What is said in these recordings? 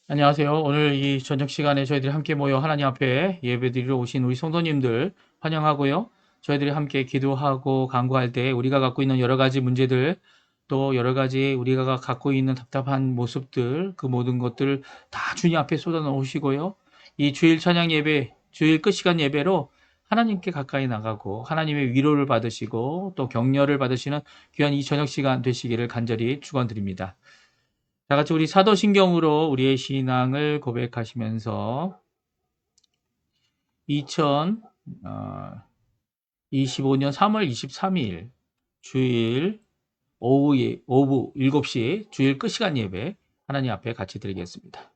안녕하세요. 오늘 이 저녁 시간에 저희들이 함께 모여 하나님 앞에 예배드리러 오신 우리 성도님들 환영하고요. 저희들이 함께 기도하고 간구할 때 우리가 갖고 있는 여러 가지 문제들, 또 여러 가지 우리가 갖고 있는 답답한 모습들, 그 모든 것들 다 주님 앞에 쏟아 놓으시고요. 이 주일 찬양 예배, 주일 끝 시간 예배로 하나님께 가까이 나가고 하나님의 위로를 받으시고 또 격려를 받으시는 귀한 이 저녁 시간 되시기를 간절히 축원드립니다. 다 같이 우리 사도신경으로 우리의 신앙을 고백하시면서 2025년 3월 23일 주일 오후 7시 주일 끝 시간 예배 하나님 앞에 같이 드리겠습니다.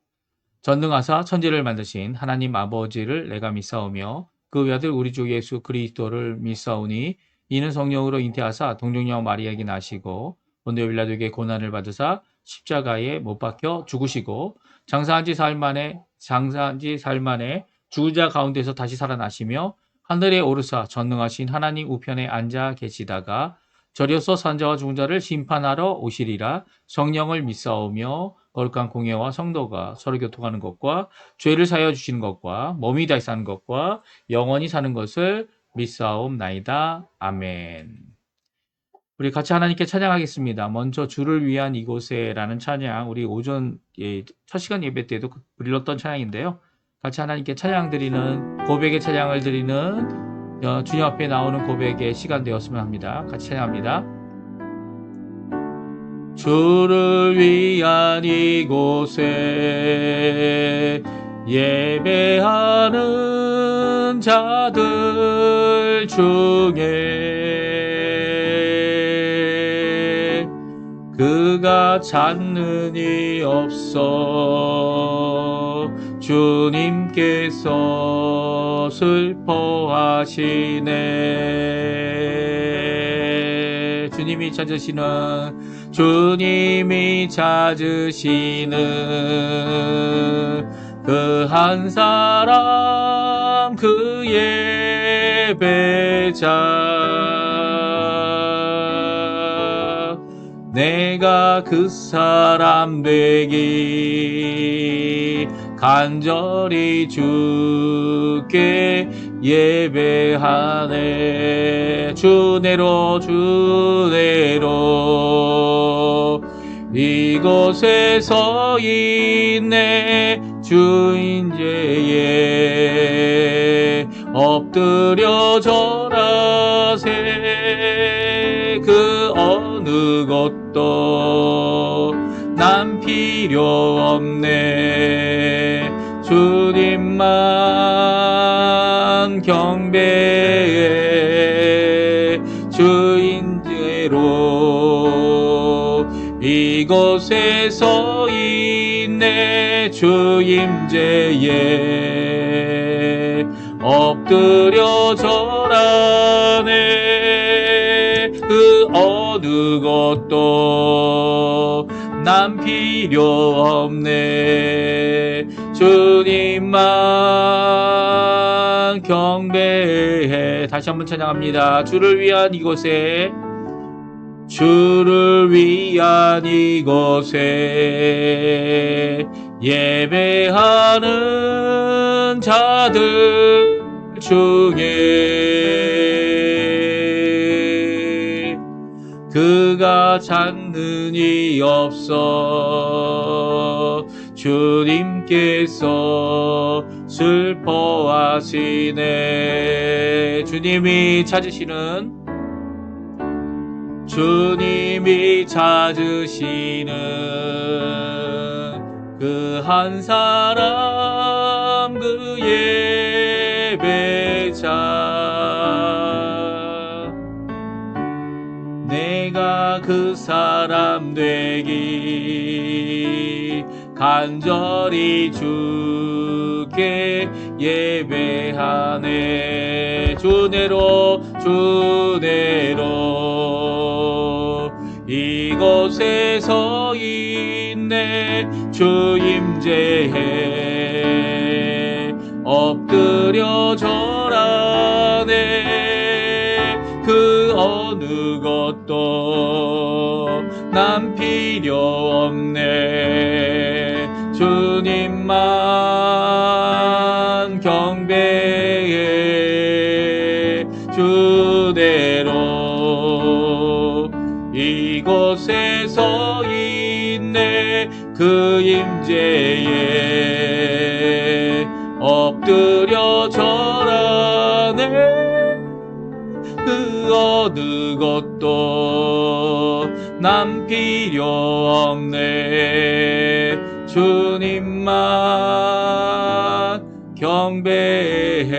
전능하사 천지를 만드신 하나님 아버지를 내가 믿사오며 그 외아들 우리 주 예수 그리스도를 믿사오니 이는 성령으로 잉태하사 동정녀 마리아에게 나시고 본디오 빌라도에게 고난을 받으사 십자가에 못 박혀 죽으시고 장사한 지 사흘 만에 죽은 자 가운데서 다시 살아나시며 하늘에 오르사 전능하신 하나님 우편에 앉아 계시다가 저리어서 산자와 죽은 자를 심판하러 오시리라. 성령을 믿사오며 거룩한 공예와 성도가 서로 교통하는 것과 죄를 사하여 주시는 것과 몸이 다시 사는 것과 영원히 사는 것을 믿사옵나이다. 아멘. 우리 같이 하나님께 찬양하겠습니다. 먼저 주를 위한 이곳에라는 찬양, 우리 오전 첫 시간 예배 때도 불렀던 찬양인데요. 같이 하나님께 찬양 드리는, 고백의 찬양을 드리는 주님 앞에 나오는 고백의 시간 되었으면 합니다. 같이 찬양합니다. 주를 위한 이곳에 예배하는 자들 중에 그가 찾는 이 없어 주님께서 슬퍼하시네. 주님이 찾으시는 그 한 사람 그 예배자 내가 그 사람 되기 간절히 주께 예배하네. 주내로 이곳에 서 있네. 주인제에 엎드려 절하세. 그 어느 것도 난 필요 없네. 주님만 경배해. 주인제로 이곳에 서 있네. 주임제에 엎드려 절하네. 그 어느 것도 난 필요 없네. 주님만 경배해. 다시 한번 찬양합니다. 주를 위한 이곳에 예배하는 자들 중에 그가 찾는 이 없어 주님께서 슬퍼하시네. 주님이 찾으시는 그 한 사람 그 예배자 내가 그 사람 되기 간절히 주께 예배하네. 주내로 이곳에 서 있네. 주임제에 엎드려 절하네. 그 어느 것 난 필요 없네. 주님만 경배해. 주대로 이곳에 서 있네. 그 임재에 엎드려 절하네. 그 어느 것도 난 필요 없네. 주님만 경배해.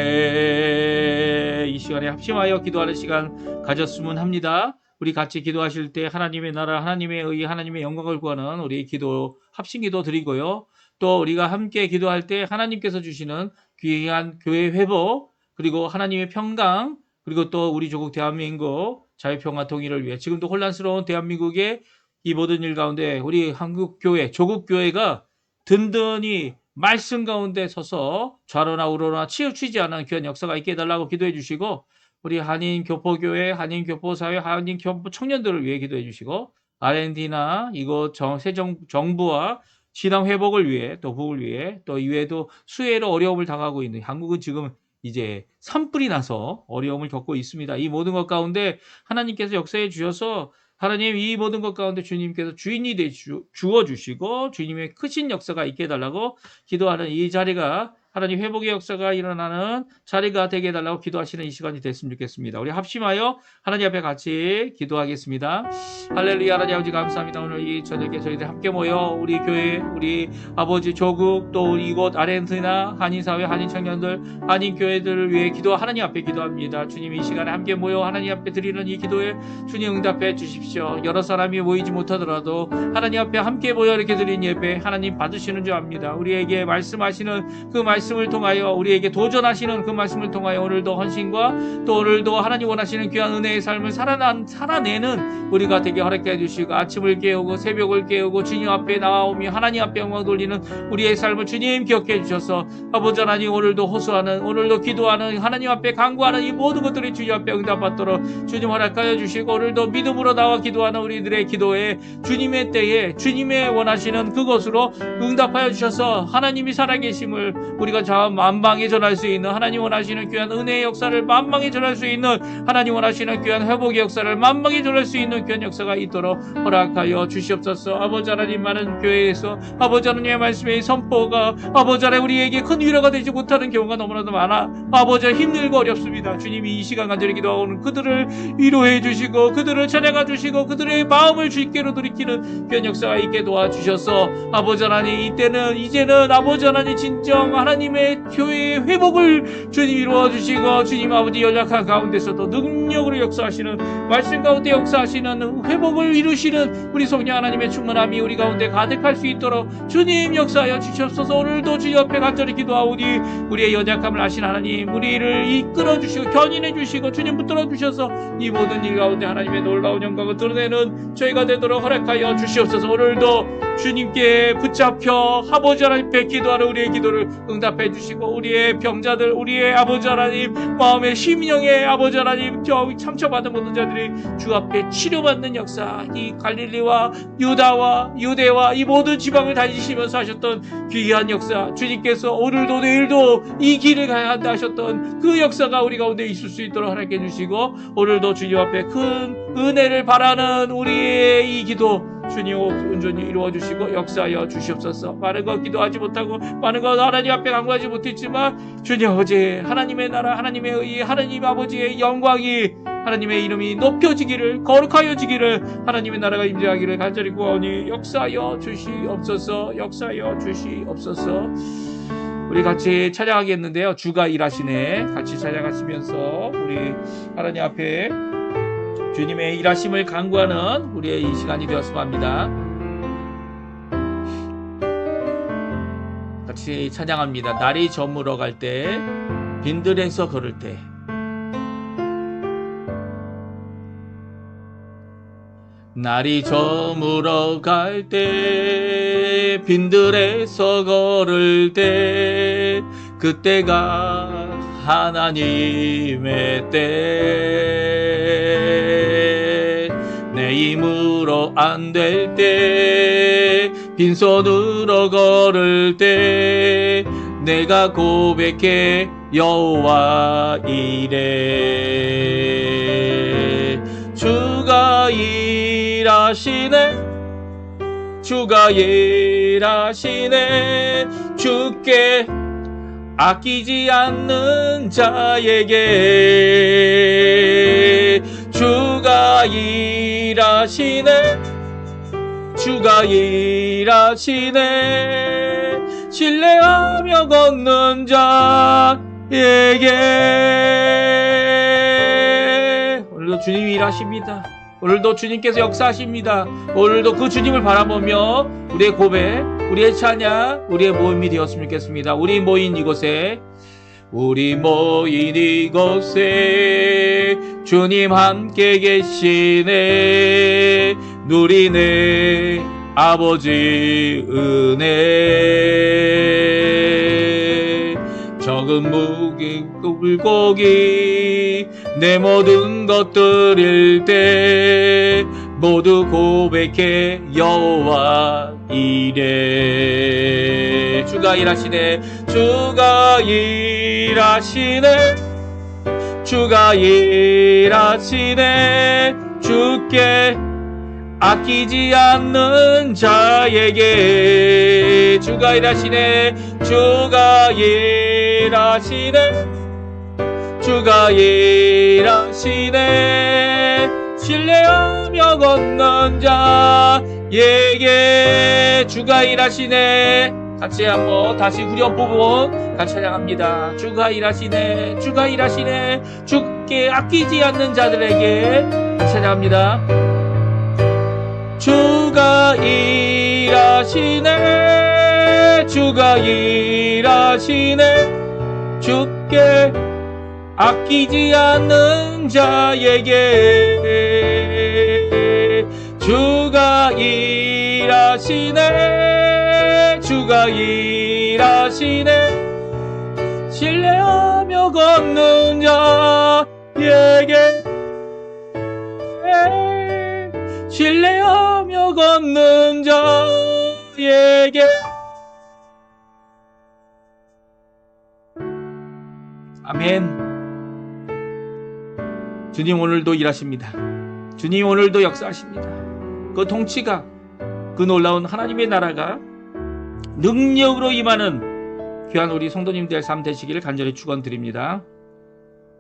이 시간에 합심하여 기도하는 시간 가졌으면 합니다. 우리 같이 기도하실 때 하나님의 나라, 하나님의 의, 하나님의 영광을 구하는 우리 기도, 합심 기도 드리고요. 또 우리가 함께 기도할 때 하나님께서 주시는 귀한 교회 회복, 그리고 하나님의 평강, 그리고 또 우리 조국 대한민국 자유평화 통일을 위해 지금도 혼란스러운 대한민국의 이 모든 일 가운데 우리 한국교회, 조국교회가 든든히 말씀 가운데 서서 좌로나 우로나 치우치지 않은 귀한 역사가 있게 해달라고 기도해 주시고, 우리 한인교포교회, 한인교포사회, 한인교포 청년들을 위해 기도해 주시고, R&D나 이곳 새 정부와 신앙 회복을 위해, 또 복을 위해, 또 이외에도 수해로 어려움을 당하고 있는 한국은 지금 이제 산불이 나서 어려움을 겪고 있습니다. 이 모든 것 가운데 하나님께서 역사해 주셔서 하나님 이 모든 것 가운데 주님께서 주인이 되 주어주시고 주님의 크신 역사가 있게 해달라고 기도하는 이 자리가, 하나님 회복의 역사가 일어나는 자리가 되게 해달라고 기도하시는 이 시간이 됐으면 좋겠습니다. 우리 합심하여 하나님 앞에 같이 기도하겠습니다. 할렐루야. 하나님 아버지 감사합니다. 오늘 이 저녁에 저희들 함께 모여 우리 교회, 우리 아버지 조국, 또 이곳 아르헨티나 한인사회, 한인청년들, 한인교회들을 위해 하나님 앞에 기도합니다. 주님 이 시간에 함께 모여 하나님 앞에 드리는 이 기도에 주님 응답해 주십시오. 여러 사람이 모이지 못하더라도 하나님 앞에 함께 모여 이렇게 드린 예배 하나님 받으시는 줄 압니다. 우리에게 말씀하시는 그 말씀을 통하여, 우리에게 도전하시는 그 말씀을 통하여 오늘도 헌신과 또 오늘도 하나님 원하시는 귀한 은혜의 삶을 살아내는 우리가 되게 허락해 주시고, 아침을 깨우고 새벽을 깨우고 주님 앞에 나오며 하나님 앞에 영광 돌리는 우리의 삶을 주님 기억해 주셔서 아버지 하나님 오늘도 호소하는, 오늘도 기도하는, 하나님 앞에 간구하는 이 모든 것들이 주님 앞에 응답받도록 주님 허락하여 주시고, 오늘도 믿음으로 나와 기도하는 우리들의 기도에 주님의 때에 주님의 원하시는 그것으로 응답하여 주셔서 하나님이 살아계심을 우리가 만방에 전할 수 있는, 하나님 원하시는 귀한 은혜의 역사를 만방에 전할 수 있는, 하나님 원하시는 귀한 회복의 역사를 만방에 전할 수 있는 귀한 역사가 있도록 허락하여 주시옵소서. 아버지 하나님, 많은 교회에서 아버지 하나님의 말씀의 선포가 아버지 하나님 우리에게 큰 위로가 되지 못하는 경우가 너무나도 많아 아버지 힘들고 어렵습니다. 주님이 이 시간 간절히 기도하고는 그들을 위로해 주시고 그들을 찾아가 주시고 그들의 마음을 주께로 돌이키는 귀한 역사가 있게 도와주셔서 아버지 하나님 이제는 아버지 하나님 진정 하나님의 교회의 회복을 주님 이루어 주시고, 주님 아버지 연약한 가운데서도 능력으로 역사하시는, 말씀 가운데 역사하시는 회복을 이루시는 우리 성령 하나님의 충만함이 우리 가운데 가득할 수 있도록 주님 역사하여 주시옵소서. 오늘도 주님 앞에 간절히 기도하오니 우리의 연약함을 아신 하나님, 우리를 이끌어 주시고 견인해 주시고 주님 붙들어 주셔서 이 모든 일 가운데 하나님의 놀라운 영광을 드러내는 저희가 되도록 허락하여 주시옵소서. 오늘도 주님께 붙잡혀 아버지 하나님 앞에 기도하는 우리의 기도를 응답해 주시고, 우리의 병자들, 우리의 아버지 하나님 마음의 심령의 아버지 하나님 상처받은 모든 자들이 주 앞에 치료받는 역사, 이 갈릴리와 유대와 이 모든 지방을 다니시면서 하셨던 귀한 역사, 주님께서 오늘도 내일도 이 길을 가야 한다 하셨던 그 역사가 우리 가운데 있을 수 있도록 허락해 주시고, 오늘도 주님 앞에 큰 은혜를 바라는 우리의 이 기도 주님 온전히 이루어 주시고 역사하여 주시옵소서. 많은 것 기도하지 못하고 많은 것 하나님 앞에 간구하지 못했지만 주님 아버지 하나님의 나라, 하나님의 의, 하나님 아버지의 영광이, 하나님의 이름이 높여지기를, 거룩하여지기를, 하나님의 나라가 임재하기를 간절히 구하오니 역사하여 주시옵소서. 역사하여 주시옵소서. 우리 같이 찬양하겠는데요. 주가 일하시네. 같이 찬양하시면서 우리 하나님 앞에 주님의 일하심을 간구하는 우리의 이 시간이 되었으면 합니다. 같이 찬양합니다. 날이 저물어 갈 때, 빈들에서 걸을 때. 날이 저물어 갈 때, 빈들에서 걸을 때, 그때가 하나님의 때. 내 내 힘으로 안 될 때, 빈손으로 걸을 때 내가 고백해 여호와 이래. 주가 일하시네, 주가 일하시네. 주께 아끼지 않는 자에게 주가 일하시네, 주가 일하시네. 신뢰하며 걷는 자에게. 오늘도 주님이 일하십니다. 오늘도 주님께서 역사하십니다. 오늘도 그 주님을 바라보며 우리의 고백, 우리의 찬양, 우리의 모임이 되었으면 좋겠습니다. 우리 모인 이곳에 주님 함께 계시네. 누리네 아버지 은혜. 적은 물고기 내 모든 것들일 때 모두 고백해 여호와 이래. 주가 일하시네, 주가 일하시네, 주가 일하시네. 주께 아끼지 않는 자에게 주가 일하시네, 주가 일하시네, 주가 일하시네. 신뢰하며 걷는 자에게 주가 일하시네. 같이 한번 다시 후렴 부분 같이 찬양합니다. 주가 일하시네, 주가 일하시네. 주께 아끼지 않는 자들에게 같이 찬양합니다. 주가 일하시네, 주가 일하시네. 주께 아끼지 않는 자에게 주가 일하시네, 주가 일하시네. 신뢰하며 걷는 자에게, 신뢰하며 걷는 자에게. 아멘. 주님 오늘도 일하십니다. 주님 오늘도 역사하십니다. 그 통치가, 그 놀라운 하나님의 나라가 능력으로 임하는 귀한 우리 성도님들 삶 되시기를 간절히 축원드립니다.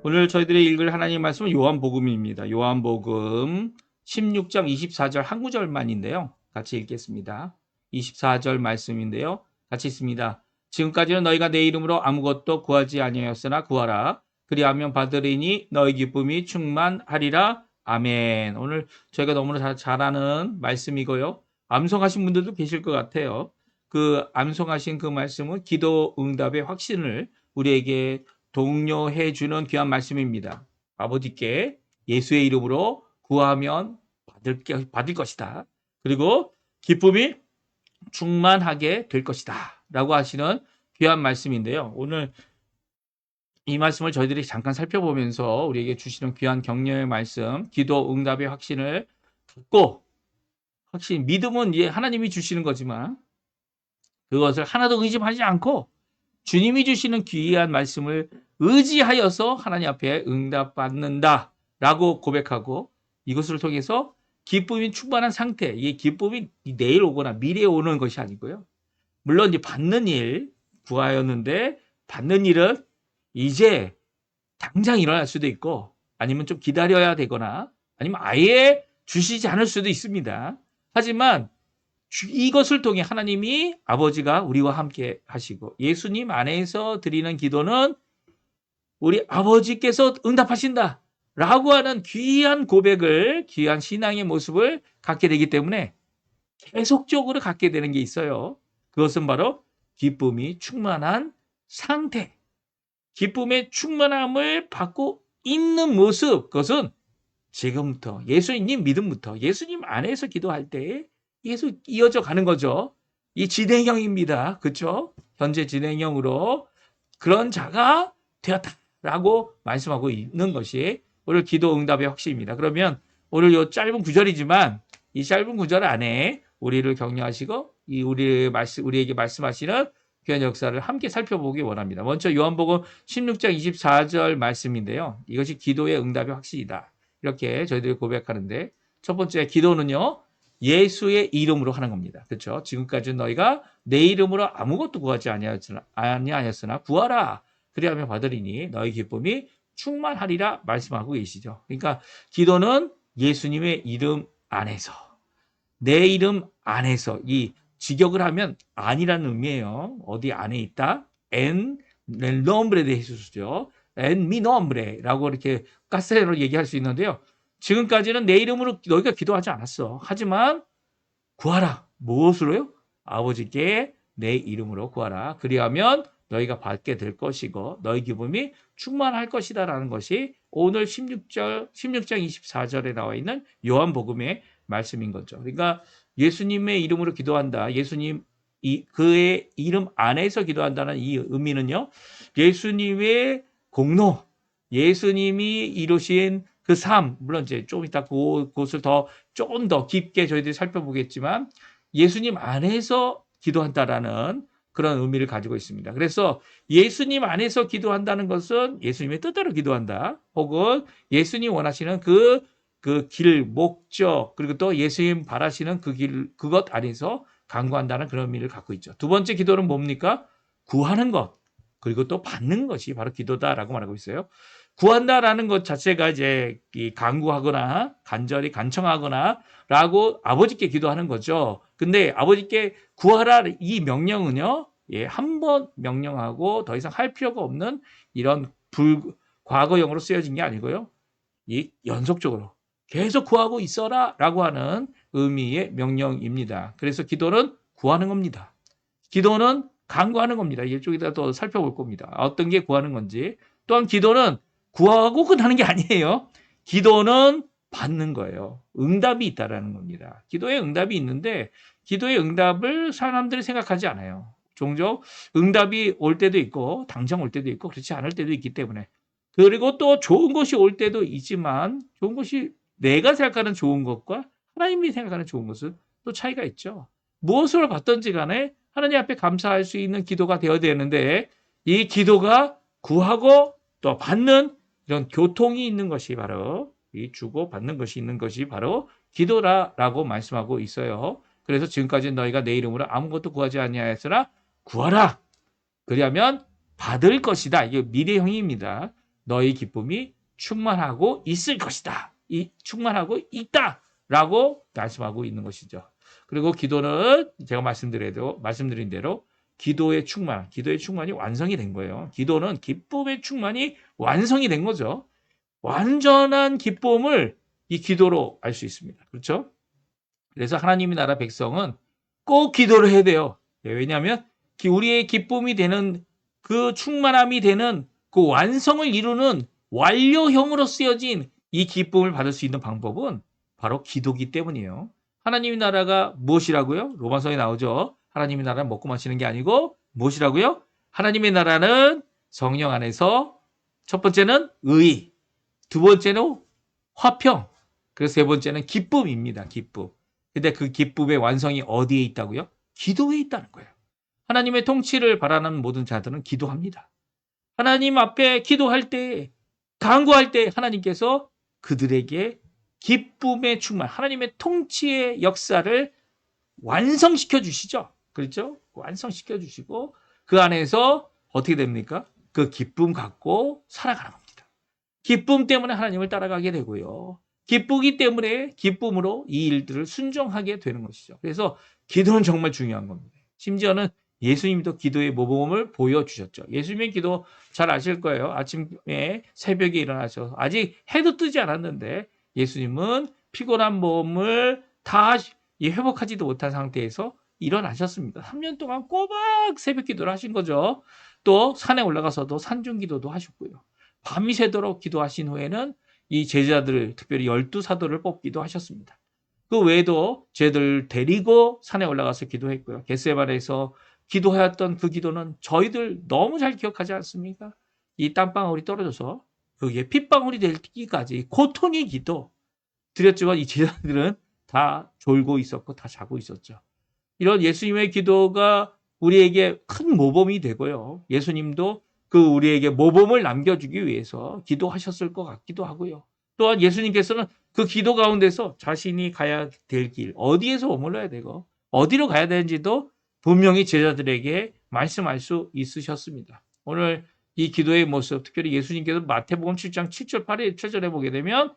오늘 저희들이 읽을 하나님 말씀은 요한복음입니다. 요한복음 16장 24절 한 구절만인데요. 같이 읽겠습니다. 24절 말씀인데요. 같이 읽습니다. 지금까지는 너희가 내 이름으로 아무것도 구하지 아니하였으나 구하라. 그리하면 받으리니 너희 기쁨이 충만하리라. 아멘. 오늘 저희가 너무나 잘 아는 말씀이고요. 암송하신 분들도 계실 것 같아요. 그 암송하신 그 말씀은 기도 응답의 확신을 우리에게 독려해 주는 귀한 말씀입니다. 아버지께 예수의 이름으로 구하면 받을 것이다. 그리고 기쁨이 충만하게 될 것이다. 라고 하시는 귀한 말씀인데요. 오늘 이 말씀을 저희들이 잠깐 살펴보면서 우리에게 주시는 귀한 격려의 말씀, 기도 응답의 확신을 갖고, 확신, 믿음은 하나님이 주시는 거지만 그것을 하나도 의심하지 않고 주님이 주시는 귀한 말씀을 의지하여서 하나님 앞에 응답받는다 라고 고백하고, 이것을 통해서 기쁨이 충만한 상태, 이 기쁨이 내일 오거나 미래에 오는 것이 아니고요. 물론 이제 받는 일, 구하였는데 받는 일은 이제 당장 일어날 수도 있고, 아니면 좀 기다려야 되거나, 아니면 아예 주시지 않을 수도 있습니다. 하지만 이것을 통해 하나님이 아버지가 우리와 함께 하시고 예수님 안에서 드리는 기도는 우리 아버지께서 응답하신다 라고 하는 귀한 고백을, 귀한 신앙의 모습을 갖게 되기 때문에 계속적으로 갖게 되는 게 있어요. 그것은 바로 기쁨이 충만한 상태, 기쁨의 충만함을 받고 있는 모습. 그것은 지금부터 예수님 믿음부터 예수님 안에서 기도할 때 계속 이어져 가는 거죠. 이 진행형입니다. 그렇죠? 현재 진행형으로 그런 자가 되었다라고 말씀하고 있는 것이 오늘 기도 응답의 확신입니다. 그러면 오늘 요 짧은 구절이지만 이 짧은 구절 안에 우리를 격려하시고 우리에게 말씀하시는 귀한 역사를 함께 살펴보기 원합니다. 먼저 요한복음 16장 24절 말씀인데요. 이것이 기도의 응답의 확신이다. 이렇게 저희들이 고백하는데 첫 번째 기도는요. 예수의 이름으로 하는 겁니다. 그렇죠? 지금까지 너희가 내 이름으로 아무것도 구하지 아니하였으나 구하라. 그리하면 받으리니 너희 기쁨이 충만하리라 말씀하고 계시죠. 그러니까 기도는 예수님의 이름 안에서 내 이름 안에서 이 직역을 하면 안이라는 의미예요. 어디 안에 있다? En el nombre de Jesus죠. En mi nombre라고 이렇게 가스레로 얘기할 수 있는데요. 지금까지는 내 이름으로 너희가 기도하지 않았어. 하지만 구하라. 무엇으로요? 아버지께 내 이름으로 구하라. 그리하면 너희가 받게 될 것이고 너희 기쁨이 충만할 것이다라는 것이 오늘 16장 24절에 나와 있는 요한복음의 말씀인 거죠. 그러니까 예수님의 이름으로 기도한다. 그의 이름 안에서 기도한다는 이 의미는요. 예수님의 공로, 예수님이 이루신 그 삶, 물론 이제 좀 이따 그것을 조금 더 깊게 저희들이 살펴보겠지만 예수님 안에서 기도한다라는 그런 의미를 가지고 있습니다. 그래서 예수님 안에서 기도한다는 것은 예수님의 뜻대로 기도한다. 혹은 예수님 원하시는 그 길, 목적, 그리고 또 예수님 바라시는 그것 안에서 간구한다는 그런 의미를 갖고 있죠. 두 번째 기도는 뭡니까? 구하는 것, 그리고 또 받는 것이 바로 기도다라고 말하고 있어요. 구한다라는 것 자체가 이제 간구하거나 간절히 간청하거나 라고 아버지께 기도하는 거죠. 근데 아버지께 구하라 이 명령은요, 한 번 명령하고 더 이상 할 필요가 없는 이런 과거형으로 쓰여진 게 아니고요. 연속적으로 계속 구하고 있어라 라고 하는 의미의 명령입니다. 그래서 기도는 구하는 겁니다. 기도는 간구하는 겁니다. 이쪽에다 또 살펴볼 겁니다. 어떤 게 구하는 건지. 또한 기도는 구하고 끝나는 게 아니에요. 기도는 받는 거예요. 응답이 있다라는 겁니다. 기도에 응답이 있는데 기도의 응답을 사람들이 생각하지 않아요. 종종 응답이 올 때도 있고 당장 올 때도 있고 그렇지 않을 때도 있기 때문에 그리고 또 좋은 것이 올 때도 있지만 좋은 것이 내가 생각하는 좋은 것과 하나님이 생각하는 좋은 것은 또 차이가 있죠. 무엇을 받든지 간에 하나님 앞에 감사할 수 있는 기도가 되어야 되는데 이 기도가 구하고 또 받는 이런 교통이 있는 것이 바로 이 주고 받는 것이 있는 것이 바로 기도라라고 말씀하고 있어요. 그래서 지금까지 너희가 내 이름으로 아무것도 구하지 아니하였으나 구하라. 그러면 받을 것이다. 이게 미래형입니다. 너희 기쁨이 충만하고 있을 것이다. 충만하고 있다라고 말씀하고 있는 것이죠. 그리고 기도는 제가 말씀드린 대로 기도의 충만이 완성이 된 거예요. 기도는 기쁨의 충만이 완성이 된 거죠. 완전한 기쁨을 이 기도로 알 수 있습니다. 그렇죠? 그래서 하나님의 나라 백성은 꼭 기도를 해야 돼요. 왜냐하면 우리의 기쁨이 되는 그 충만함이 되는 그 완성을 이루는 완료형으로 쓰여진 이 기쁨을 받을 수 있는 방법은 바로 기도기 때문이에요. 하나님의 나라가 무엇이라고요? 로마서에 나오죠. 하나님의 나라는 먹고 마시는 게 아니고 무엇이라고요? 하나님의 나라는 성령 안에서 첫 번째는 의, 두 번째는 화평, 그래서 세 번째는 기쁨입니다. 기쁨. 근데 그 기쁨의 완성이 어디에 있다고요? 기도에 있다는 거예요. 하나님의 통치를 바라는 모든 자들은 기도합니다. 하나님 앞에 기도할 때, 간구할 때 하나님께서 그들에게 기쁨의 충만, 하나님의 통치의 역사를 완성시켜 주시죠. 그렇죠? 완성시켜 주시고 그 안에서 어떻게 됩니까? 그 기쁨 갖고 살아가는 겁니다. 기쁨 때문에 하나님을 따라가게 되고요. 기쁘기 때문에 기쁨으로 이 일들을 순종하게 되는 것이죠. 그래서 기도는 정말 중요한 겁니다. 심지어는 예수님도 기도의 모범을 보여주셨죠. 예수님의 기도 잘 아실 거예요. 아침에 새벽에 일어나셔서 아직 해도 뜨지 않았는데 예수님은 피곤한 몸을 다 회복하지도 못한 상태에서 일어나셨습니다. 3년 동안 꼬박 새벽 기도를 하신 거죠. 또 산에 올라가서도 산중 기도도 하셨고요. 밤이 새도록 기도하신 후에는 이 제자들을 특별히 12사도를 뽑기도 하셨습니다. 그 외에도 쟤들 데리고 산에 올라가서 기도했고요. 겟세마네에서 기도하였던 그 기도는 저희들 너무 잘 기억하지 않습니까? 이 땀방울이 떨어져서 그게 핏방울이 되기까지 고통의 기도, 드렸지만 이 제자들은 다 졸고 있었고 다 자고 있었죠. 이런 예수님의 기도가 우리에게 큰 모범이 되고요. 예수님도 그 우리에게 모범을 남겨주기 위해서 기도하셨을 것 같기도 하고요. 또한 예수님께서는 그 기도 가운데서 자신이 가야 될 길, 어디에서 머물러야 되고 어디로 가야 되는지도 분명히 제자들에게 말씀할 수 있으셨습니다. 오늘 이 기도의 모습, 특별히 예수님께서 마태복음 7장 7절 8절에 보게 되면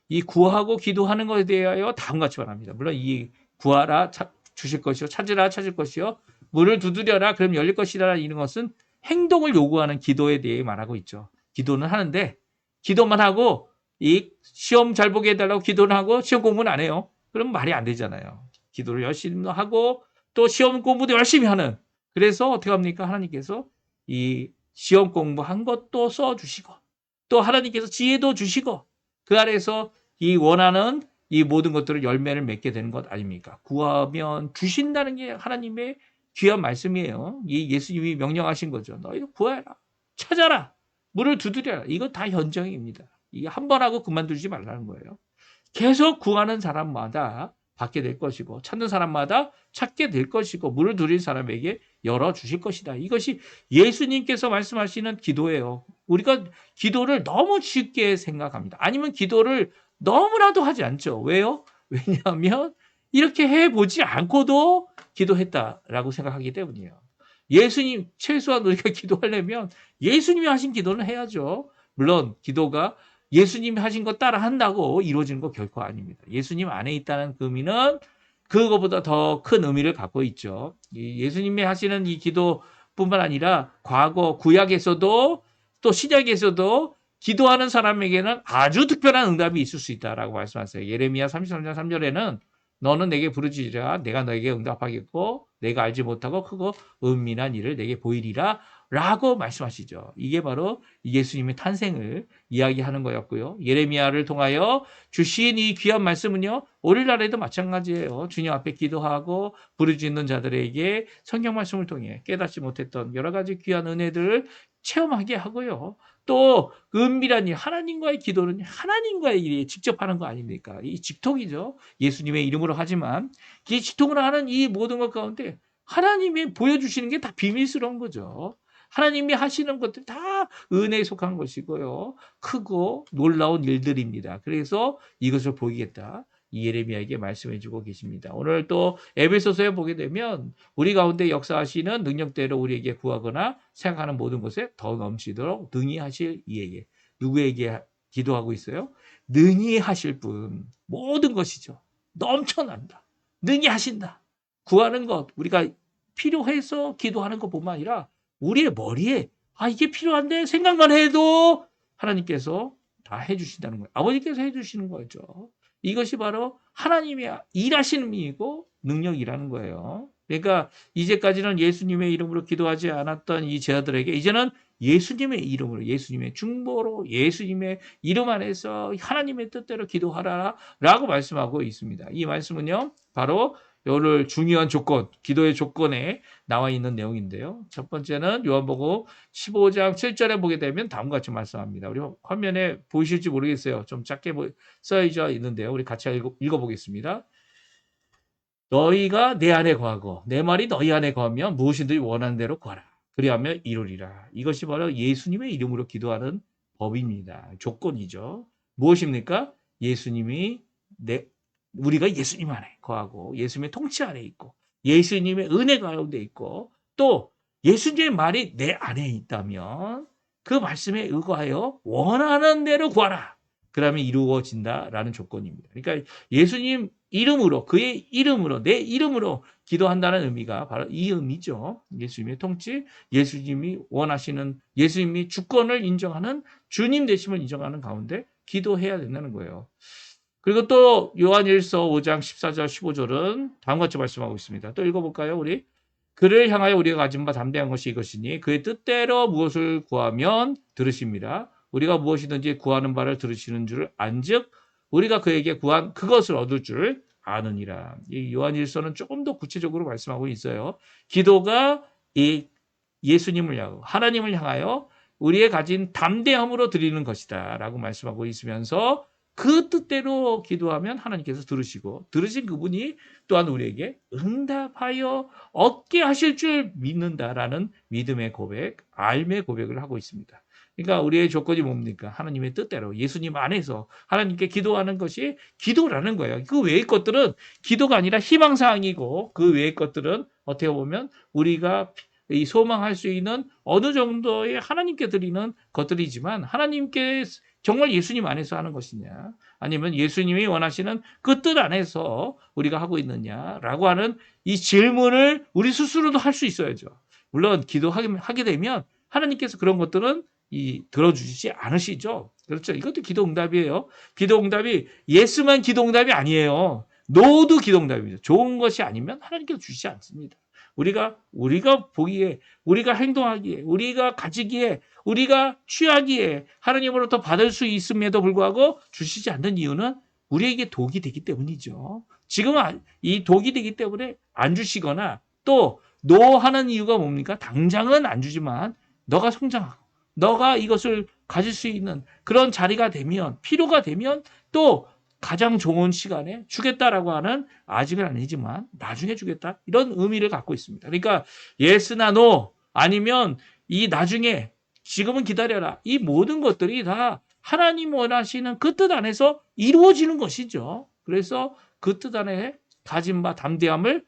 이 구하고 기도하는 것에 대하여 다음과 같이 말합니다. 물론 이 구하라 주실 것이요, 찾으라 찾을 것이요, 문을 두드려라 그럼 열릴 것이라 이런 것은 행동을 요구하는 기도에 대해 말하고 있죠. 기도는 하는데 기도만 하고 이 시험 잘 보게 해달라고 기도는 하고 시험 공부는 안 해요. 그럼 말이 안 되잖아요. 기도를 열심히 하고 또 시험 공부도 열심히 하는. 그래서 어떻게 합니까? 하나님께서 이 시험 공부한 것도 써주시고 또 하나님께서 지혜도 주시고 그 아래에서 이 원하는 이 모든 것들을 열매를 맺게 되는 것 아닙니까? 구하면 주신다는 게 하나님의 귀한 말씀이에요. 이 예수님이 명령하신 거죠. 너희 구하라, 찾아라, 문을 두드려라. 이거 다 현정입니다. 이게 한 번 하고 그만두지 말라는 거예요. 계속 구하는 사람마다 받게 될 것이고 찾는 사람마다 찾게 될 것이고 문을 두드린 사람에게 열어주실 것이다. 이것이 예수님께서 말씀하시는 기도예요. 우리가 기도를 너무 쉽게 생각합니다. 아니면 기도를 너무나도 하지 않죠. 왜요? 왜냐하면 이렇게 해보지 않고도 기도했다라고 생각하기 때문이에요. 예수님, 최소한 우리가 기도하려면 예수님이 하신 기도는 해야죠. 물론 기도가 예수님이 하신 거 따라 한다고 이루어지는 거 결코 아닙니다. 예수님 안에 있다는 의미는 그거보다 더 큰 의미를 갖고 있죠. 예수님이 하시는 이 기도뿐만 아니라 과거 구약에서도 또 신약에서도 기도하는 사람에게는 아주 특별한 응답이 있을 수 있다라고 말씀하세요. 예레미야 33장 3절에는 너는 내게 부르짖으라 내가 너에게 응답하겠고 내가 알지 못하고 크고 은밀한 일을 내게 보이리라 라고 말씀하시죠. 이게 바로 예수님의 탄생을 이야기하는 거였고요. 예레미야를 통하여 주신 이 귀한 말씀은요. 오늘날에도 마찬가지예요. 주님 앞에 기도하고 부르짖는 자들에게 성경 말씀을 통해 깨닫지 못했던 여러 가지 귀한 은혜들을 체험하게 하고요. 또 은밀한 일, 하나님과의 기도는 하나님과의 일이 직접 하는 거 아닙니까? 이 직통이죠. 예수님의 이름으로 하지만 이 직통으로 하는 이 모든 것 가운데 하나님이 보여주시는 게 다 비밀스러운 거죠. 하나님이 하시는 것들 다 은혜에 속한 것이고요. 크고 놀라운 일들입니다. 그래서 이것을 보이겠다. 예레미야에게 말씀해 주고 계십니다. 오늘 또 에베소서에 보게 되면 우리 가운데 역사하시는 능력대로 우리에게 구하거나 생각하는 모든 것에 더 넘치도록 능히 하실 이에게 누구에게 기도하고 있어요? 능히 하실 분 모든 것이죠. 넘쳐난다. 능히 하신다. 구하는 것 우리가 필요해서 기도하는 것뿐만 아니라 우리의 머리에 이게 필요한데 생각만 해도 하나님께서 다 해주신다는 거예요. 아버지께서 해주시는 거죠. 이것이 바로 하나님이 일하시는 일이고 능력이라는 거예요. 그러니까 이제까지는 예수님의 이름으로 기도하지 않았던 이 제자들에게 이제는 예수님의 이름으로 예수님의 중보로 예수님의 이름 안에서 하나님의 뜻대로 기도하라 라고 말씀하고 있습니다. 이 말씀은요. 바로 오늘 중요한 조건, 기도의 조건에 나와 있는 내용인데요. 첫 번째는 요한복음 15장 7절에 보게 되면 다음과 같이 말씀합니다. 우리 화면에 보이실지 모르겠어요. 좀 작게 써져 있는데요. 우리 같이 읽어보겠습니다. 너희가 내 안에 거하고 내 말이 너희 안에 거하면 무엇이든지 원하는 대로 구하라. 그리하면 이루리라. 이것이 바로 예수님의 이름으로 기도하는 법입니다. 조건이죠. 무엇입니까? 예수님이 우리가 예수님 안에 거하고 예수님의 통치 안에 있고 예수님의 은혜 가운데 있고 또 예수님의 말이 내 안에 있다면 그 말씀에 의거하여 원하는 대로 구하라. 그러면 이루어진다라는 조건입니다. 그러니까 예수님 이름으로 그의 이름으로 내 이름으로 기도한다는 의미가 바로 이 의미죠. 예수님의 통치, 예수님이 원하시는 예수님이 주권을 인정하는 주님 되심을 인정하는 가운데 기도해야 된다는 거예요. 그리고 또 요한일서 5장 14절 15절은 다음과 같이 말씀하고 있습니다. 또 읽어볼까요? 우리 그를 향하여 우리가 가진 바 담대한 것이 이것이니 그의 뜻대로 무엇을 구하면 들으십니다. 우리가 무엇이든지 구하는 바를 들으시는 줄 안즉 우리가 그에게 구한 그것을 얻을 줄 아느니라. 이 요한일서는 조금 더 구체적으로 말씀하고 있어요. 기도가 이 예수님을 향하여 하나님을 향하여 우리의 가진 담대함으로 드리는 것이다 라고 말씀하고 있으면서 그 뜻대로 기도하면 하나님께서 들으시고 들으신 그분이 또한 우리에게 응답하여 얻게 하실 줄 믿는다라는 믿음의 고백, 알의 고백을 하고 있습니다. 그러니까 우리의 조건이 뭡니까? 하나님의 뜻대로 예수님 안에서 하나님께 기도하는 것이 기도라는 거예요. 그 외의 것들은 기도가 아니라 희망사항이고 그 외의 것들은 어떻게 보면 우리가 이 소망할 수 있는 어느 정도의 하나님께 드리는 것들이지만 하나님께 정말 예수님 안에서 하는 것이냐 아니면 예수님이 원하시는 그 뜻 안에서 우리가 하고 있느냐라고 하는 이 질문을 우리 스스로도 할 수 있어야죠. 물론 기도하게 되면 하나님께서 그런 것들은 들어주시지 않으시죠. 그렇죠. 이것도 기도 응답이에요. 기도 응답이 예스만 기도 응답이 아니에요. 노도 기도 응답입니다. 좋은 것이 아니면 하나님께서 주시지 않습니다. 우리가 보기에, 우리가 행동하기에, 우리가 가지기에, 우리가 취하기에 하나님으로부터 받을 수 있음에도 불구하고 주시지 않는 이유는 우리에게 독이 되기 때문이죠. 지금은 이 독이 되기 때문에 안 주시거나 또 노하는 이유가 뭡니까? 당장은 안 주지만 너가 성장하고 너가 이것을 가질 수 있는 그런 자리가 되면 필요가 되면 또 가장 좋은 시간에 주겠다라고 하는 아직은 아니지만 나중에 주겠다 이런 의미를 갖고 있습니다. 그러니까 예스나 노 아니면 이 나중에 지금은 기다려라 이 모든 것들이 다 하나님 원하시는 그 뜻 안에서 이루어지는 것이죠. 그래서 그 뜻 안에 가진 바 담대함을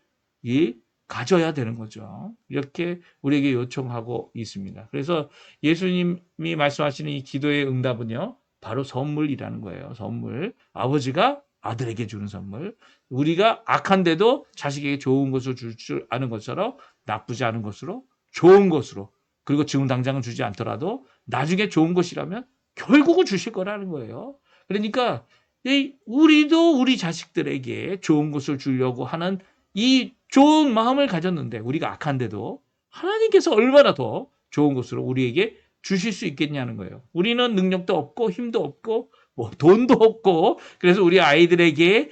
가져야 되는 거죠. 이렇게 우리에게 요청하고 있습니다. 그래서 예수님이 말씀하시는 이 기도의 응답은요. 바로 선물이라는 거예요. 선물. 아버지가 아들에게 주는 선물. 우리가 악한데도 자식에게 좋은 것을 줄 줄 아는 것처럼 나쁘지 않은 것으로 좋은 것으로 그리고 지금 당장은 주지 않더라도 나중에 좋은 것이라면 결국은 주실 거라는 거예요. 그러니까 우리도 우리 자식들에게 좋은 것을 주려고 하는 이 좋은 마음을 가졌는데 우리가 악한데도 하나님께서 얼마나 더 좋은 것으로 우리에게 주실 수 있겠냐는 거예요. 우리는 능력도 없고 힘도 없고 뭐 돈도 없고 그래서 우리 아이들에게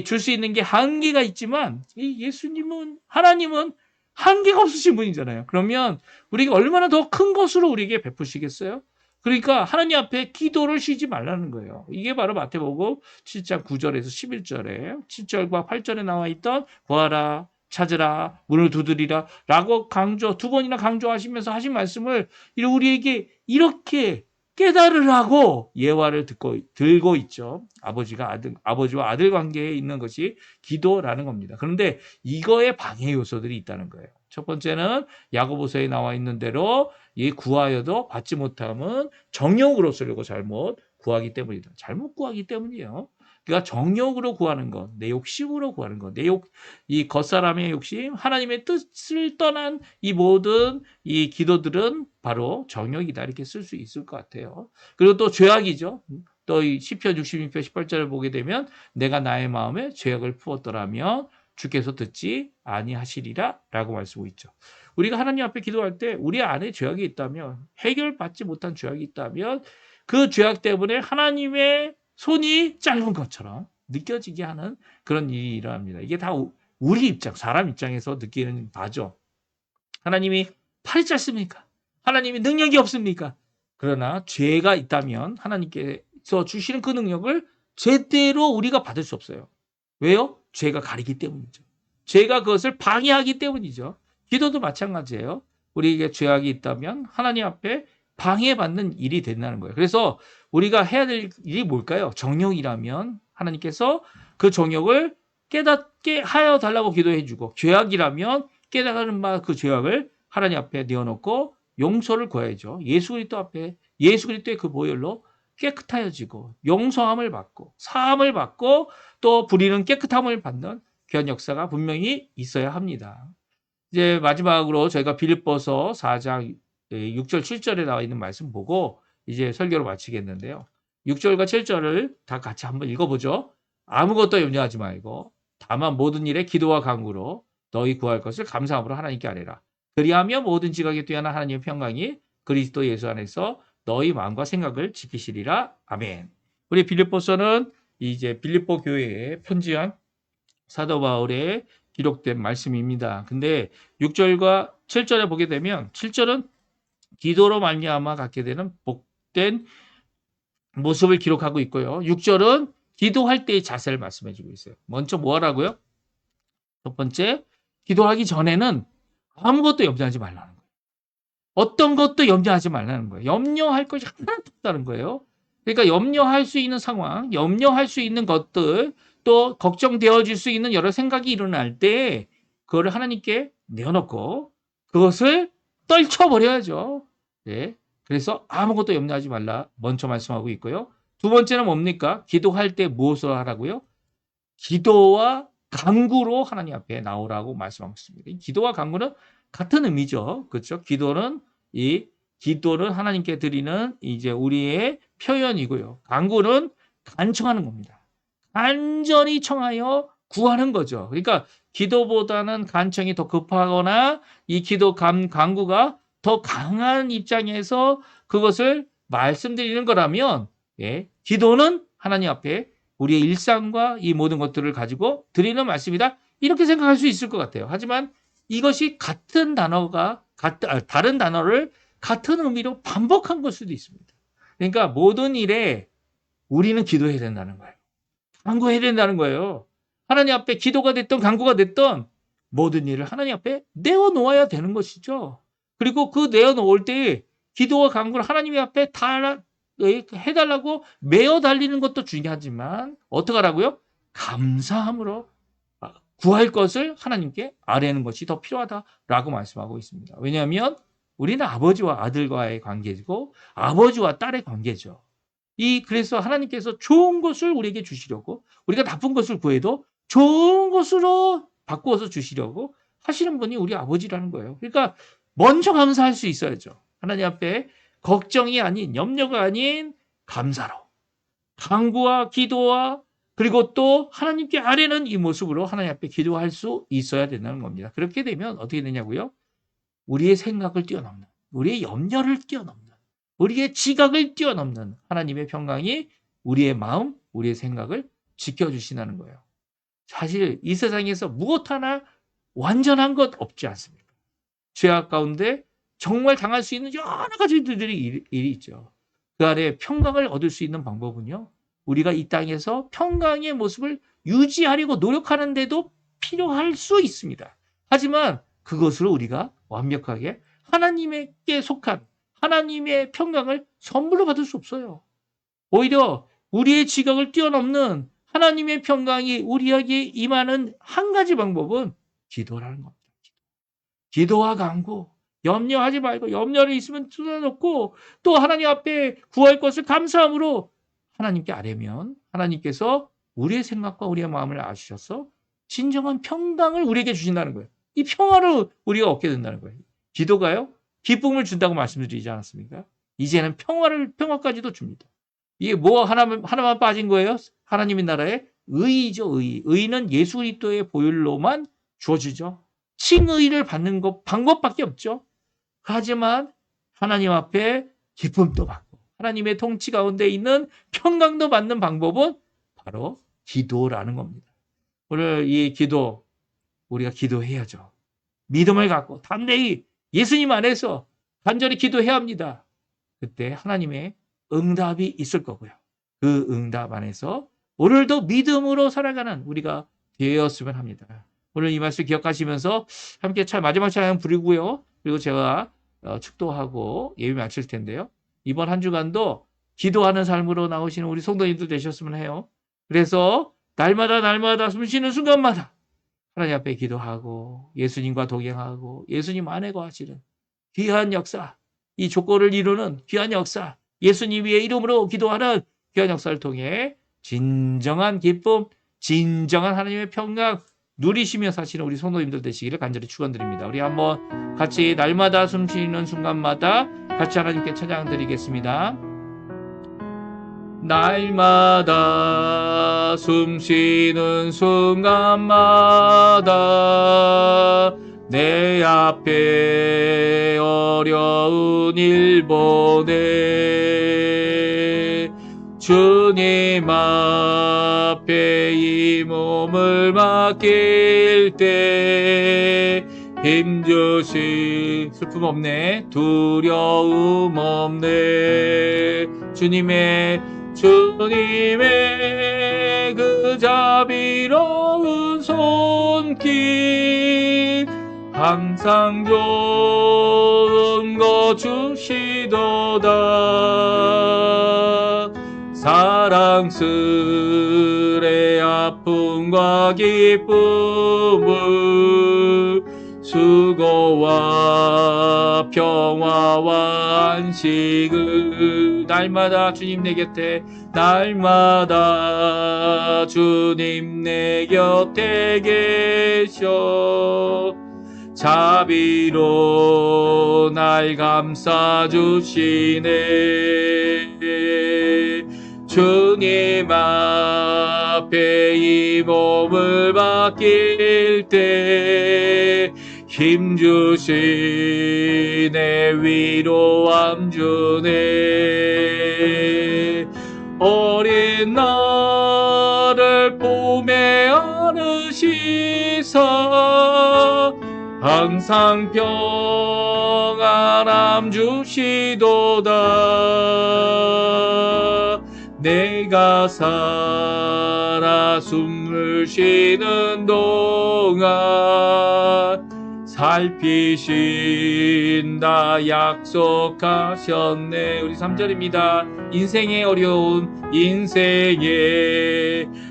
줄 수 있는 게 한계가 있지만 이 예수님은 하나님은 한계가 없으신 분이잖아요. 그러면 우리가 얼마나 더 큰 것으로 우리에게 베푸시겠어요? 그러니까 하나님 앞에 기도를 쉬지 말라는 거예요. 이게 바로 마태복음 7장 9절에서 11절에 7절과 8절에 나와 있던 구하라 찾으라 문을 두드리라 라고 두 번이나 강조하시면서 하신 말씀을 우리에게 이렇게 깨달으라고 예화를 들고 있죠. 아버지와 아들 관계에 있는 것이 기도라는 겁니다. 그런데 이거에 방해 요소들이 있다는 거예요. 첫 번째는 야고보서에 나와 있는 대로 구하여도 받지 못함은 정욕으로 쓰려고 잘못 구하기 때문이다. 잘못 구하기 때문이에요. 그러니까 정욕으로 구하는 것, 내 욕심으로 구하는 것, 이 겉사람의 욕심, 하나님의 뜻을 떠난 이 모든 이 기도들은 바로 정욕이다. 이렇게 쓸 수 있을 것 같아요. 그리고 또 죄악이죠. 또 이 시편 66편 18절을 보게 되면 내가 나의 마음에 죄악을 품었더라면 주께서 듣지 아니하시리라 라고 말씀하고 있죠. 우리가 하나님 앞에 기도할 때 우리 안에 죄악이 있다면 해결받지 못한 죄악이 있다면 그 죄악 때문에 하나님의 손이 짧은 것처럼 느껴지게 하는 그런 일이 일어납니다. 이게 다 우리 입장, 사람 입장에서 느끼는 바죠. 하나님이 팔이 짧습니까? 하나님이 능력이 없습니까? 그러나 죄가 있다면 하나님께서 주시는 그 능력을 제대로 우리가 받을 수 없어요. 왜요? 죄가 가리기 때문이죠. 죄가 그것을 방해하기 때문이죠. 기도도 마찬가지예요. 우리에게 죄악이 있다면 하나님 앞에 방해받는 일이 된다는 거예요. 그래서 우리가 해야 될 일이 뭘까요? 정욕이라면 하나님께서 그 정욕을 깨닫게 하여 달라고 기도해 주고 죄악이라면 깨달은 바 그 죄악을 하나님 앞에 내어놓고 용서를 구해야죠. 예수 그리스도의 그 보혈로 깨끗하여지고 용서함을 받고 사함을 받고 또 불의는 깨끗함을 받는 귀한 역사가 분명히 있어야 합니다. 이제 마지막으로 저희가 빌립보서 4장 6절 7절에 나와 있는 말씀 보고 이제 설교를 마치겠는데요. 6절과 7절을 다 같이 한번 읽어보죠. 아무것도 염려하지 말고 다만 모든 일에 기도와 간구로 너희 구할 것을 감사함으로 하나님께 아뢰라. 그리하며 모든 지각에 뛰어난 하나님의 평강이 그리스도 예수 안에서 너희 마음과 생각을 지키시리라. 아멘. 우리 빌립보서는 이제 빌립보 교회에 편지한 사도 바울의 기록된 말씀입니다. 근데 6절과 7절에 보게 되면 7절은 기도로 말미암아 갖게 되는 복된 모습을 기록하고 있고요. 6절은 기도할 때의 자세를 말씀해 주고 있어요. 먼저 뭐 하라고요? 첫 번째, 기도하기 전에는 아무것도 염려하지 말라는 거예요. 어떤 것도 염려하지 말라는 거예요. 염려할 것이 하나도 없다는 거예요. 그러니까 염려할 수 있는 상황, 염려할 수 있는 것들, 또 걱정되어질 수 있는 여러 생각이 일어날 때 그거를 하나님께 내어놓고 그것을 떨쳐버려야죠. 네. 그래서 아무것도 염려하지 말라 먼저 말씀하고 있고요. 두 번째는 뭡니까? 기도할 때 무엇을 하라고요? 기도와 간구로 하나님 앞에 나오라고 말씀하고 있습니다. 기도와 간구는 같은 의미죠. 그렇죠? 기도는 하나님께 드리는 이제 우리의 표현이고요. 간구는 간청하는 겁니다. 간절히 청하여 구하는 거죠. 그러니까 기도보다는 간청이 더 급하거나 이 간구가 더 강한 입장에서 그것을 말씀드리는 거라면, 예, 기도는 하나님 앞에 우리의 일상과 이 모든 것들을 가지고 드리는 말씀이다. 이렇게 생각할 수 있을 것 같아요. 하지만 이것이 같은 단어가 다른 단어를 같은 의미로 반복한 걸 수도 있습니다. 그러니까 모든 일에 우리는 기도해야 된다는 거예요. 간구해야 된다는 거예요. 하나님 앞에 기도가 됐던 간구가 됐던 모든 일을 하나님 앞에 내어놓아야 되는 것이죠. 그리고 그 내어놓을 때 기도와 간구를 하나님 앞에 다 해달라고 메어 달리는 것도 중요하지만 어떻게 하라고요? 감사함으로 구할 것을 하나님께 아뢰는 것이 더 필요하다라고 말씀하고 있습니다. 왜냐하면 우리는 아버지와 아들과의 관계이고 아버지와 딸의 관계죠. 그래서 하나님께서 좋은 것을 우리에게 주시려고 우리가 나쁜 것을 구해도 좋은 것으로 바꾸어서 주시려고 하시는 분이 우리 아버지라는 거예요. 그러니까 먼저 감사할 수 있어야죠. 하나님 앞에 걱정이 아닌 염려가 아닌 감사로 간구와 기도와 그리고 또 하나님께 아뢰는 이 모습으로 하나님 앞에 기도할 수 있어야 된다는 겁니다. 그렇게 되면 어떻게 되냐고요? 우리의 생각을 뛰어넘는 우리의 염려를 뛰어넘는 우리의 지각을 뛰어넘는 하나님의 평강이 우리의 마음, 우리의 생각을 지켜주신다는 거예요. 사실 이 세상에서 무엇 하나 완전한 것 없지 않습니까? 죄악 가운데 정말 당할 수 있는 여러 가지 일이 있죠. 그 안에 평강을 얻을 수 있는 방법은요. 우리가 이 땅에서 평강의 모습을 유지하려고 노력하는데도 필요할 수 있습니다. 하지만 그것으로 우리가 완벽하게 하나님께 속한 하나님의 평강을 선물로 받을 수 없어요. 오히려 우리의 지각을 뛰어넘는 하나님의 평강이 우리에게 임하는 한 가지 방법은 기도라는 겁니다. 기도와 간구, 염려하지 말고 염려를 있으면 쏟아놓고 또 하나님 앞에 구할 것을 감사함으로 하나님께 아뢰면 하나님께서 우리의 생각과 우리의 마음을 아시셔서 진정한 평강을 우리에게 주신다는 거예요. 이 평화를 우리가 얻게 된다는 거예요. 기도가요, 기쁨을 준다고 말씀드리지 않았습니까? 이제는 평화까지도 줍니다. 이게 뭐 하나만 빠진 거예요? 하나님의 나라의 의의죠, 의의. 의의는 예수 그리스도의 보혈로만 주어지죠. 칭의를 받는 것 방법밖에 없죠. 하지만 하나님 앞에 기쁨도 받고 하나님의 통치 가운데 있는 평강도 받는 방법은 바로 기도라는 겁니다. 오늘 이 기도 우리가 기도해야죠. 믿음을 갖고 담대히 예수님 안에서 간절히 기도해야 합니다. 그때 하나님의 응답이 있을 거고요. 그 응답 안에서 오늘도 믿음으로 살아가는 우리가 되었으면 합니다. 오늘 이 말씀 기억하시면서 함께 마지막 찬양 부르고요. 그리고 제가 축도하고 예배 마칠 텐데요. 이번 한 주간도 기도하는 삶으로 나오시는 우리 성도님들 되셨으면 해요. 그래서 날마다 숨 쉬는 순간마다 하나님 앞에 기도하고 예수님과 동행하고 예수님 안에 거하시는 귀한 역사, 이 조건을 이루는 귀한 역사, 예수님의 이름으로 기도하는 귀한 역사를 통해 진정한 기쁨, 진정한 하나님의 평강 누리시며 사시는 우리 성도님들 되시기를 간절히 축원드립니다. 우리 한번 같이 날마다 숨쉬는 순간마다 같이 하나님께 찬양 드리겠습니다. 날마다 숨쉬는 순간마다 내 앞에 어려운 일 보내 주님 앞에 이 몸을 맡길 때 힘주시 슬픔 없네 두려움 없네 주님의 주님의 그 자비로운 손길 항상 좋은 거 주시도다. 사랑스레 아픔과 기쁨을 수고와 평화와 안식을 날마다 주님 내 곁에 날마다 주님 내 곁에 계셔 자비로 날 감싸주시네. 주님 앞에 이 몸을 맡길 때 힘주시네 위로함 주네. 어린 나를 품에 안으시사 항상 평안함 주시도다. 내가 살아 숨을 쉬는 동안 살피신다 약속하셨네. 우리 3절입니다. 인생의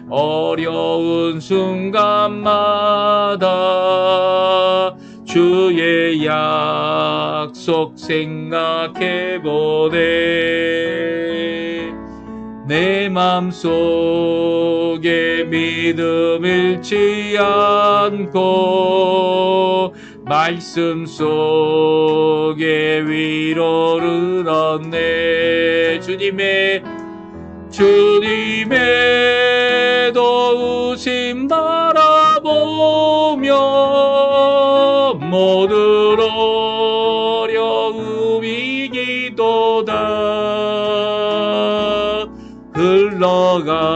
어려운 순간마다 주의 약속 생각해보네. 내 맘속에 믿음 잃지 않고 말씀 속에 위로를 얻네. 주님의 도우심 바라보며 모든 어려움 이기도다. 흘러가는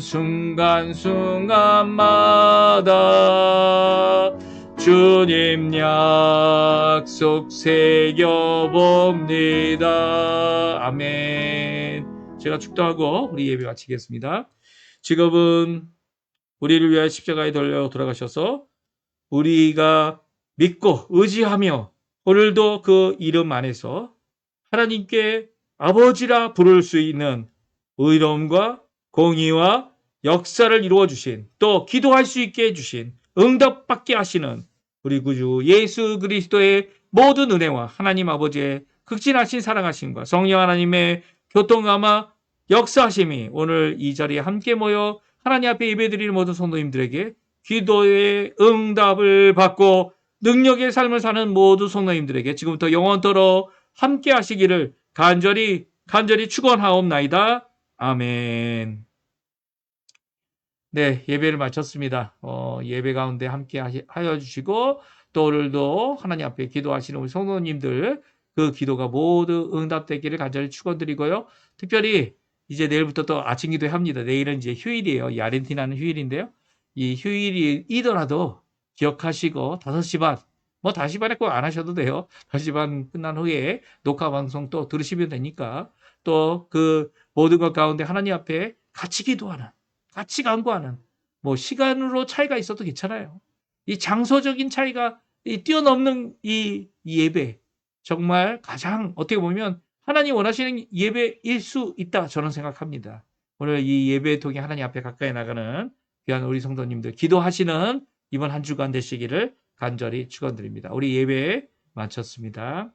순간순간마다 주님 약속 새겨봅니다. 아멘. 제가 축도하고 우리 예배 마치겠습니다. 지금은 우리를 위하여 십자가에 달려 돌아가셔서 우리가 믿고 의지하며 오늘도 그 이름 안에서 하나님께 아버지라 부를 수 있는 의로움과 공의와 역사를 이루어 주신, 또 기도할 수 있게 해주신, 응답받게 하시는 우리 구주 예수 그리스도의 모든 은혜와 하나님 아버지의 극진하신 사랑하심과 성령 하나님의 교통감화 역사하심이 오늘 이 자리에 함께 모여 하나님 앞에 예배드리는 모든 성도님들에게 기도의 응답을 받고 능력의 삶을 사는 모든 성도님들에게 지금부터 영원토록 함께 하시기를 간절히 축원하옵나이다. 아멘. 네, 예배를 마쳤습니다. 예배 가운데 함께 하여 주시고 또 오늘도 하나님 앞에 기도하시는 우리 성도님들 그 기도가 모두 응답되기를 간절히 축원드리고요. 특별히 이제 내일부터 또 아침 기도 합니다. 내일은 이제 휴일이에요. 이 아르헨티나는 휴일인데요. 이 휴일이더라도 기억하시고 5시 반, 뭐 5시 반에 꼭 안 하셔도 돼요. 5시 반 끝난 후에 녹화 방송 또 들으시면 되니까 또 그 모든 것 가운데 하나님 앞에 같이 기도하는, 같이 간구하는, 뭐 시간으로 차이가 있어도 괜찮아요. 이 장소적인 차이가 뛰어넘는 이 예배, 정말 가장 어떻게 보면 하나님 원하시는 예배일 수 있다 저는 생각합니다. 오늘 이 예배를 통해 하나님 앞에 가까이 나가는 귀한 우리 성도님들 기도하시는 이번 한 주간 되시기를 간절히 축원드립니다. 우리 예배 마쳤습니다.